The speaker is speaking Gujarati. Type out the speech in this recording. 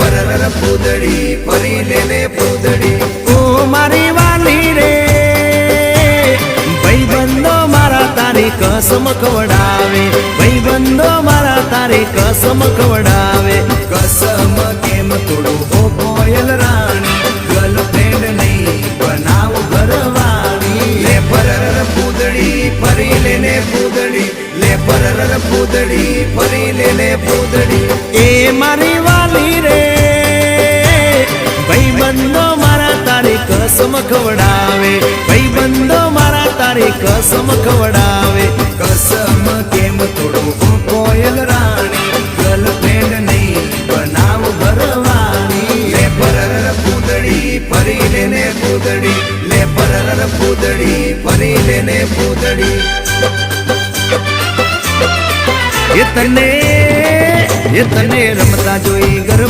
પરર પૂદડી ફરી લેને પૂદડી ઓ મારી વાલી રે ભાઈબંધો મારા તારી કસમ ખવડાવે ભાઈબંધો મારા તારી કસમ ખવડાવે કસમ કેમ તોડું ઓ કોયલ રાણી ગર્લફ્રેન્ડ નહીં બનાવ ઘરવાળી લે પરર પૂદડી ફરી લેને પૂદડી લે પરર પૂદડી ફરી લેને પૂદડી એ મારી વાલી રે ભાઈબંધો મારા તારી કસમ ખવડાવે ભાઈબંધો મારા તારી કસમ ખવડાવે કસમ કેમ તોડું ઓ કોયલ રાણી ગર્લફ્રેન્ડ નહીં બનાવ ઘરવાળી લે પરર પૂદડી ફરી લેને પૂદડી લે પરર પૂદડી ફરી લેને પૂદડી એ તને રમતા જોઈ ગર